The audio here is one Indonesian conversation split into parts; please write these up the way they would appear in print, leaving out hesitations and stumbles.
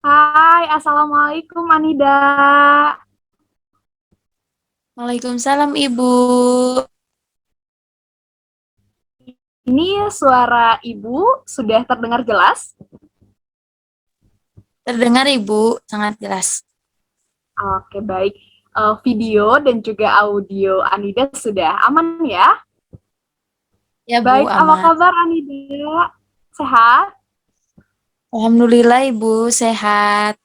Hai, Assalamualaikum Anida. Waalaikumsalam Ibu. Ini suara Ibu sudah terdengar jelas? Terdengar Ibu, sangat jelas. Oke, baik. Video dan juga audio Anida sudah aman ya? Ya Bu, Baik, apa aman. kabar Anida? Sehat? Alhamdulillah Ibu, sehat.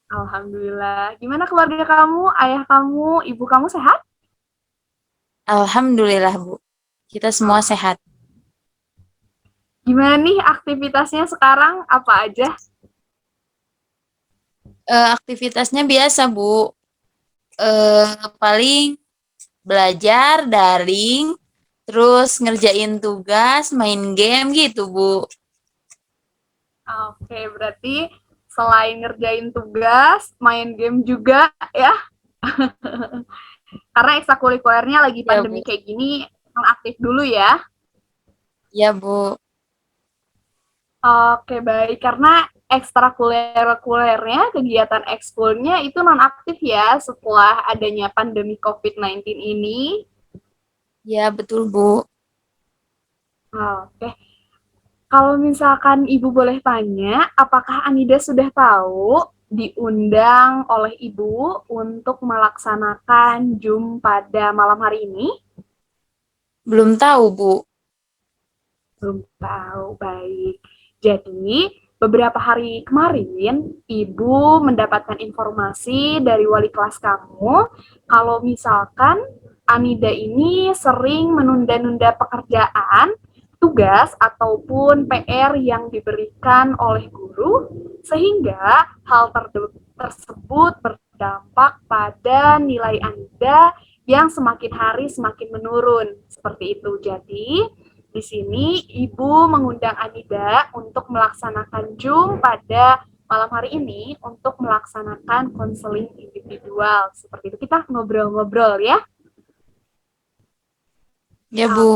Alhamdulillah. Gimana keluarga kamu? Ayah kamu, ibu kamu sehat? Alhamdulillah Bu, kita semua Alhamdulillah. sehat. Gimana nih aktivitasnya sekarang? Apa aja? Aktivitasnya biasa Bu. Eh, Paling belajar, daring, terus ngerjain tugas, main game gitu Bu. Oke, berarti selain ngerjain tugas, main game juga ya? Karena ekstrakurikulernya lagi Ya pandemi Bu, kayak gini, aktif dulu ya. ya Bu. Oke, baik. Karena ekstrakurikulernya, kegiatan ekskulnya itu nonaktif ya setelah adanya pandemi COVID-19 ini. Ya betul Bu. Oke, kalau misalkan Ibu boleh tanya, apakah Anida sudah tahu diundang oleh Ibu untuk melaksanakan Zoom pada malam hari ini? Belum tahu Bu. Belum tahu, baik. Jadi, beberapa hari kemarin, Ibu mendapatkan informasi dari wali kelas kamu kalau misalkan Anida ini sering menunda-nunda pekerjaan, tugas, ataupun PR yang diberikan oleh guru, sehingga hal tersebut berdampak pada nilai Anida yang semakin hari semakin menurun. Seperti itu. Jadi, di sini Ibu mengundang Anida untuk melaksanakan Zoom pada malam hari ini untuk melaksanakan konseling individual. Seperti itu kita ngobrol-ngobrol ya. Ya Oke, Bu,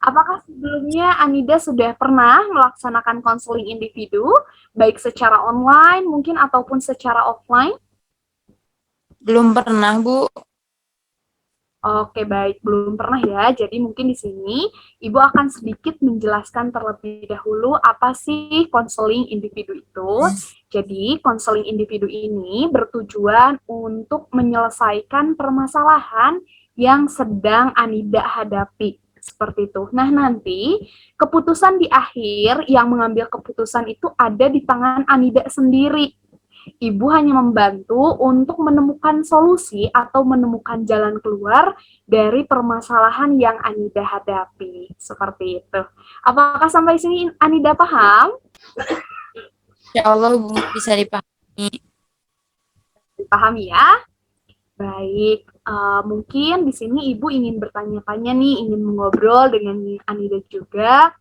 apakah sebelumnya Anida sudah pernah melaksanakan konseling individu, baik secara online mungkin ataupun secara offline? belum pernah Bu. Oke, baik. Belum pernah ya. Jadi mungkin di sini Ibu akan sedikit menjelaskan terlebih dahulu apa sih konseling individu itu. Jadi, konseling individu ini bertujuan untuk menyelesaikan permasalahan yang sedang Anida hadapi. Seperti itu. Nah, nanti keputusan di akhir yang mengambil keputusan itu ada di tangan Anida sendiri. Ibu hanya membantu untuk menemukan solusi atau menemukan jalan keluar dari permasalahan yang Anida hadapi. Seperti itu. Apakah sampai sini Anida paham? Ya Allah Bu, bisa dipahami. Dipahami ya? Baik, mungkin di sini Ibu ingin bertanya-tanya nih, ingin mengobrol dengan Anida juga.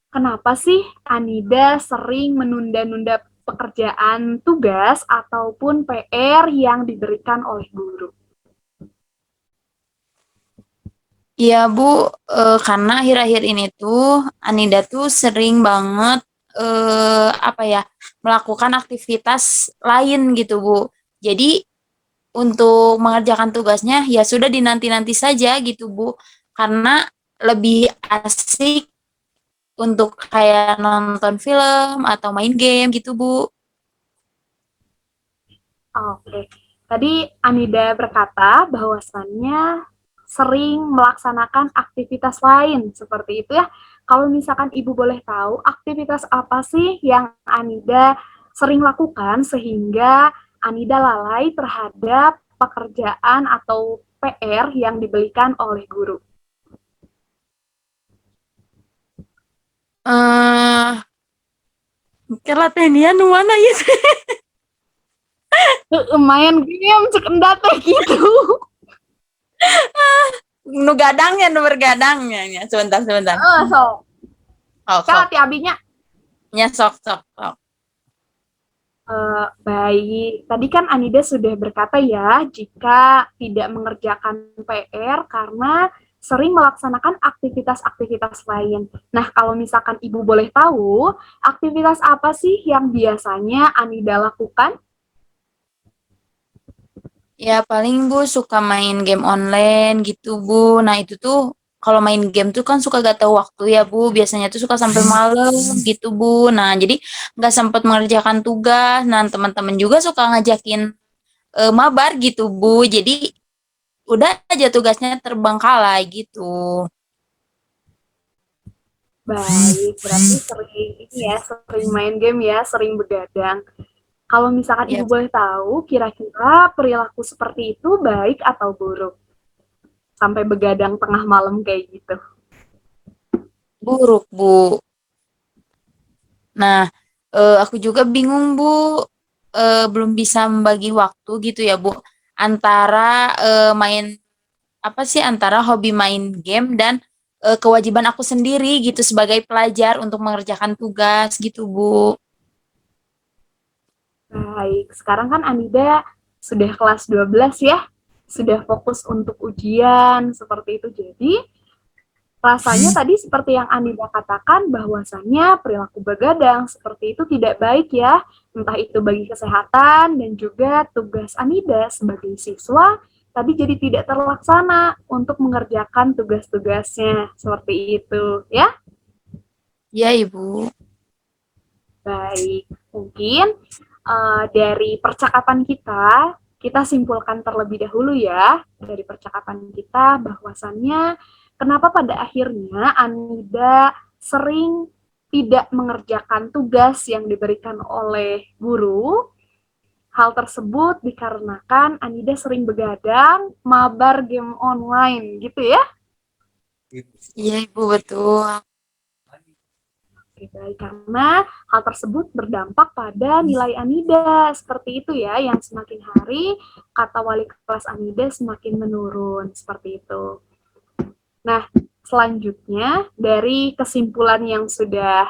Kenapa sih Anida sering menunda-nunda pekerjaan tugas ataupun PR yang diberikan oleh guru? Iya Bu, karena akhir-akhir ini tuh Anida tuh sering banget apa ya melakukan aktivitas lain gitu Bu. Jadi untuk mengerjakan tugasnya ya sudah dinanti-nanti saja gitu Bu, karena lebih asik untuk kayak nonton film atau main game gitu Bu. Oke, tadi Anida berkata bahwasannya sering melaksanakan aktivitas lain seperti itu ya. Kalau misalkan Ibu boleh tahu, aktivitas apa sih yang Anida sering lakukan sehingga Anida lalai terhadap pekerjaan atau PR yang diberikan oleh guru? Eh, Kelatenian mana ya? Main game cek teh gitu. Nu gadangnya, nu bergadangnya. Ya. Sebentar, sebentar. So, Sok, kan sok. hati abinya. Ya, sok, sok, sok. Baik, tadi kan Anida sudah berkata ya, jika tidak mengerjakan PR karena sering melaksanakan aktivitas-aktivitas lain. Nah, kalau misalkan Ibu boleh tahu, aktivitas apa sih yang biasanya Anida lakukan? Ya paling Bu suka main game online gitu Bu. Nah itu tuh kalau main game tuh kan suka gak tahu waktu ya Bu. Biasanya tuh suka sampai malam gitu Bu. Nah jadi nggak sempat mengerjakan tugas. Nah teman-teman juga suka ngajakin mabar gitu Bu. Jadi udah aja tugasnya terbengkalai gitu. Baik, berarti sering ini ya, sering main game ya, sering begadang. Kalau misalkan Ya Ibu boleh tahu, kira-kira perilaku seperti itu baik atau buruk? Sampai begadang tengah malam kayak gitu. buruk Bu. Nah aku juga bingung Bu. Belum bisa membagi waktu gitu ya Bu. Antara main apa sih antara hobi main game dan kewajiban aku sendiri gitu sebagai pelajar untuk mengerjakan tugas gitu Bu. Baik, sekarang kan Anida sudah kelas 12 ya, sudah fokus untuk ujian, seperti itu. Jadi, rasanya tadi seperti yang Anida katakan bahwasannya perilaku begadang seperti itu tidak baik ya, entah itu bagi kesehatan dan juga tugas Anida sebagai siswa tadi jadi tidak terlaksana untuk mengerjakan tugas-tugasnya, seperti itu ya. Ya Ibu. Baik, mungkin dari percakapan kita simpulkan terlebih dahulu ya dari percakapan kita bahwasannya kenapa pada akhirnya Anida sering tidak mengerjakan tugas yang diberikan oleh guru. Hal tersebut dikarenakan Anida sering begadang, mabar game online gitu ya. Iya Ibu betul. Oke, baik. Karena hal tersebut berdampak pada nilai Anida. Seperti itu ya, yang semakin hari kata wali kelas Anida semakin menurun. Seperti itu. Nah, selanjutnya dari kesimpulan yang sudah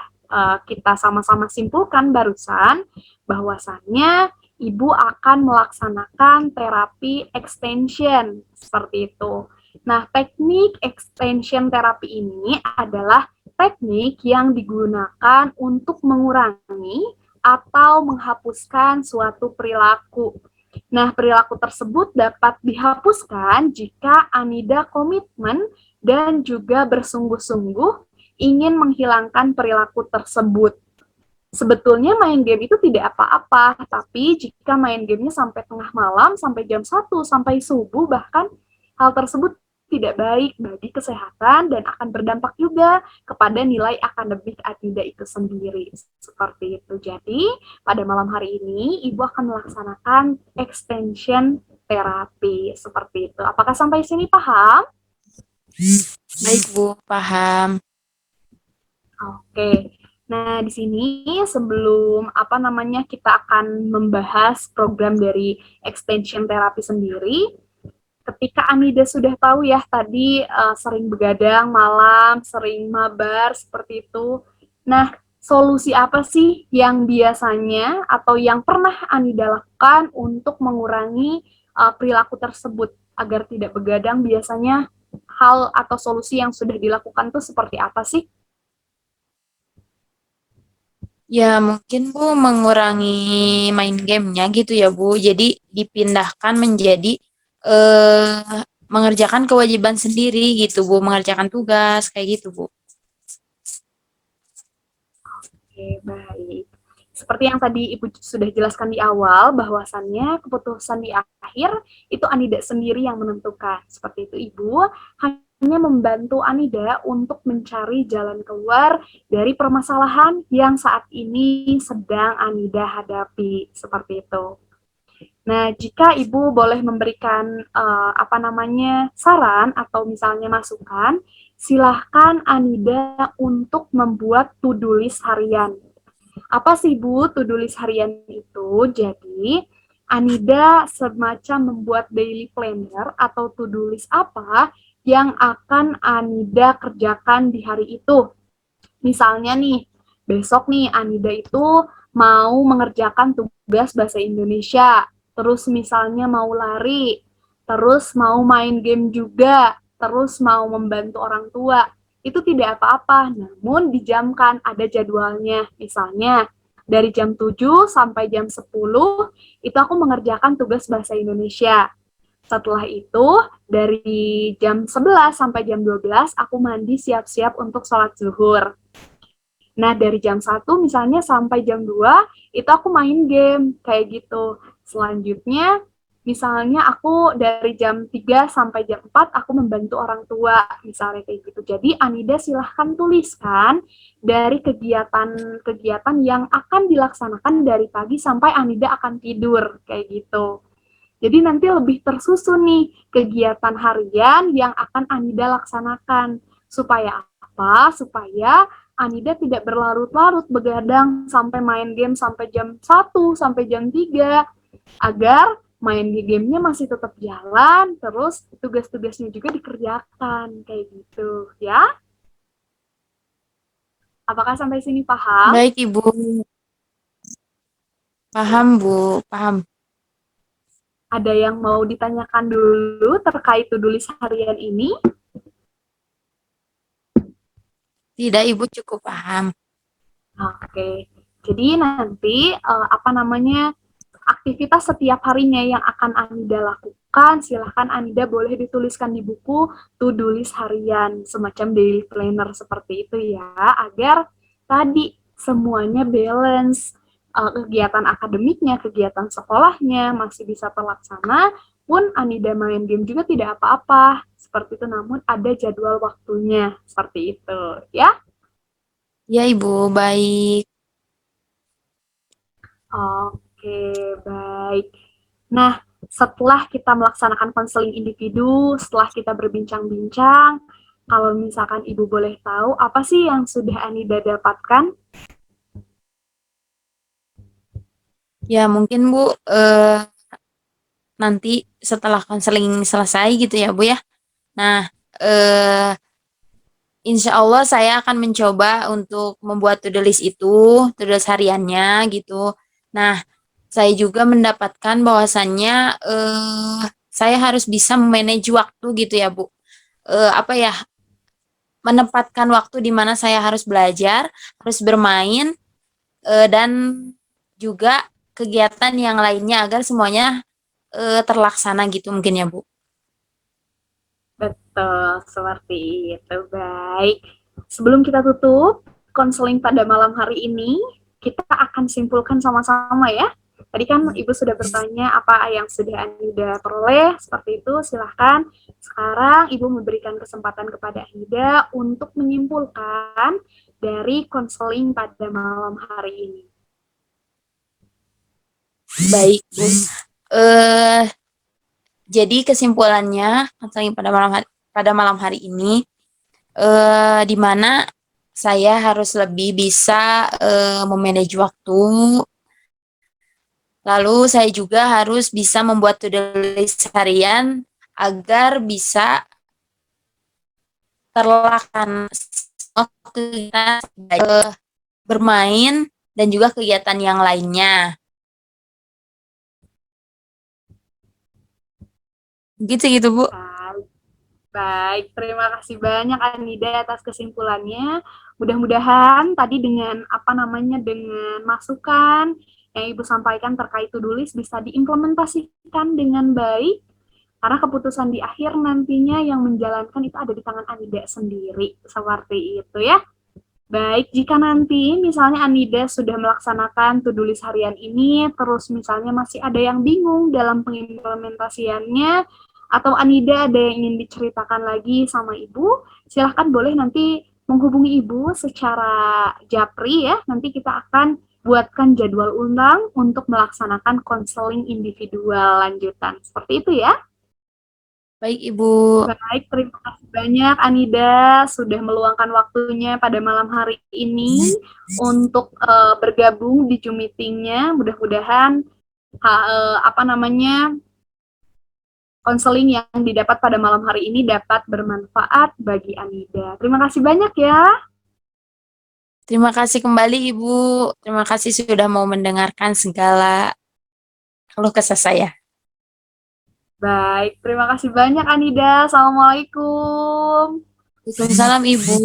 kita sama-sama simpulkan barusan, bahwasannya Ibu akan melaksanakan terapi extension. Seperti itu. Nah, teknik extension terapi ini adalah teknik yang digunakan untuk mengurangi atau menghapuskan suatu perilaku. Nah, perilaku tersebut dapat dihapuskan jika Anida komitmen dan juga bersungguh-sungguh ingin menghilangkan perilaku tersebut. Sebetulnya main game itu tidak apa-apa, tapi jika main gamenya sampai tengah malam, sampai jam 1, sampai subuh bahkan, hal tersebut tidak baik bagi kesehatan dan akan berdampak juga kepada nilai akademik Adida itu sendiri. Seperti itu. Jadi, pada malam hari ini, Ibu akan melaksanakan extension terapi. Seperti itu. Apakah sampai sini paham? Baik Bu, paham. Oke. Nah, di sini sebelum kita akan membahas program dari extension terapi sendiri, ketika Anida sudah tahu ya tadi sering begadang malam, sering mabar seperti itu. Nah, solusi apa sih yang biasanya atau yang pernah Anida lakukan untuk mengurangi perilaku tersebut agar tidak begadang? Biasanya hal atau solusi yang sudah dilakukan tuh seperti apa sih? Ya mungkin Bu mengurangi main gamenya gitu ya Bu. Jadi dipindahkan menjadi mengerjakan kewajiban sendiri gitu Bu, mengerjakan tugas kayak gitu Bu. Oke, baik. Seperti yang tadi Ibu sudah jelaskan di awal, bahwasannya keputusan di akhir itu Anida sendiri yang menentukan. Seperti itu, Ibu hanya membantu Anida untuk mencari jalan keluar dari permasalahan yang saat ini sedang Anida hadapi. Seperti itu. Nah, jika Ibu boleh memberikan saran atau misalnya masukan, silahkan Anida untuk membuat to-do list harian. Apa sih Bu to-do list harian itu? Jadi, Anida semacam membuat daily planner atau to-do list apa yang akan Anida kerjakan di hari itu. Misalnya nih, besok nih Anida itu mau mengerjakan tugas bahasa Indonesia, terus misalnya mau lari, terus mau main game juga. terus mau membantu orang tua, itu tidak apa-apa, namun dijamkan, ada jadwalnya. Misalnya, dari jam 7 sampai jam 10, itu aku mengerjakan tugas bahasa Indonesia. Setelah itu, dari jam 11 sampai jam 12, aku mandi siap-siap untuk sholat zuhur. Nah, dari jam 1 misalnya sampai jam 2 itu aku main game kayak gitu. Selanjutnya, misalnya aku dari jam 3 sampai jam 4 aku membantu orang tua, misalnya kayak gitu. Jadi, Anida silahkan tuliskan dari kegiatan-kegiatan yang akan dilaksanakan dari pagi sampai Anida akan tidur, kayak gitu. Jadi nanti lebih tersusun nih kegiatan harian yang akan Anida laksanakan. Supaya apa? Supaya Anida tidak berlarut-larut begadang sampai main game sampai jam 1, sampai jam 3. Agar main gamenya masih tetap jalan, terus tugas-tugasnya juga dikerjakan. Kayak gitu ya. Apakah sampai sini paham? Baik, Ibu. Paham, Bu. Paham. Ada yang mau ditanyakan dulu terkait to-do list harian ini? Tidak, Ibu cukup paham. Oke, jadi nanti apa namanya aktivitas setiap harinya yang akan Anida lakukan, silahkan Anida boleh dituliskan di buku to-do list harian, semacam daily planner seperti itu ya, agar tadi semuanya balance, kegiatan akademiknya, kegiatan sekolahnya masih bisa terlaksana, pun Anida main game juga tidak apa-apa, seperti itu, namun ada jadwal waktunya, seperti itu ya. Ya, Ibu. Baik. Oke, baik. Nah, setelah kita melaksanakan konseling individu, setelah kita berbincang-bincang, kalau misalkan Ibu boleh tahu, apa sih yang sudah Anida dapatkan? Ya, mungkin Bu, nanti setelah konseling selesai gitu ya, Bu ya. Nah, eh, insya Allah saya akan mencoba untuk membuat to-do list itu, to-do list hariannya gitu. Nah, saya juga mendapatkan bahwasannya saya harus bisa memanage waktu gitu ya, Bu. Apa ya, menempatkan waktu di mana saya harus belajar, harus bermain, dan juga kegiatan yang lainnya agar semuanya terlaksana gitu mungkin ya, Bu. Betul, seperti itu. Baik. Sebelum kita tutup konseling pada malam hari ini, kita akan simpulkan sama-sama ya. Tadi kan Ibu sudah bertanya apa yang sudah Anida peroleh, seperti itu silahkan. Sekarang Ibu memberikan kesempatan kepada Anida untuk menyimpulkan dari konseling pada malam hari ini. Baik, Bu. Eh jadi kesimpulannya konseling pada malam hari ini di mana saya harus lebih bisa memanage waktu. Lalu saya juga harus bisa membuat to-do list harian agar bisa terlaksana aktivitas bermain dan juga kegiatan yang lainnya. Gitu gitu, Bu. Baik, terima kasih banyak Anida atas kesimpulannya. Mudah-mudahan tadi dengan apa namanya dengan masukan yang Ibu sampaikan terkait to-do list bisa diimplementasikan dengan baik karena keputusan di akhir nantinya yang menjalankan itu ada di tangan Anida sendiri. Seperti itu ya. Baik, jika nanti misalnya Anida sudah melaksanakan to-do list harian ini, terus misalnya masih ada yang bingung dalam pengimplementasiannya, atau Anida ada yang ingin diceritakan lagi sama Ibu, silahkan boleh nanti menghubungi Ibu secara japri ya, nanti kita akan buatkan jadwal ulang untuk melaksanakan konseling individual lanjutan. Seperti itu ya. Baik, Ibu. Baik, terima kasih banyak Anida sudah meluangkan waktunya pada malam hari ini untuk bergabung di Zoom meeting-nya. Mudah-mudahan apa namanya konseling yang didapat pada malam hari ini dapat bermanfaat bagi Anida. Terima kasih banyak ya. Terima kasih kembali, Ibu. Terima kasih sudah mau mendengarkan segala keluh kesah saya. Baik, terima kasih banyak Anida. Assalamualaikum. Waalaikumsalam Ibu.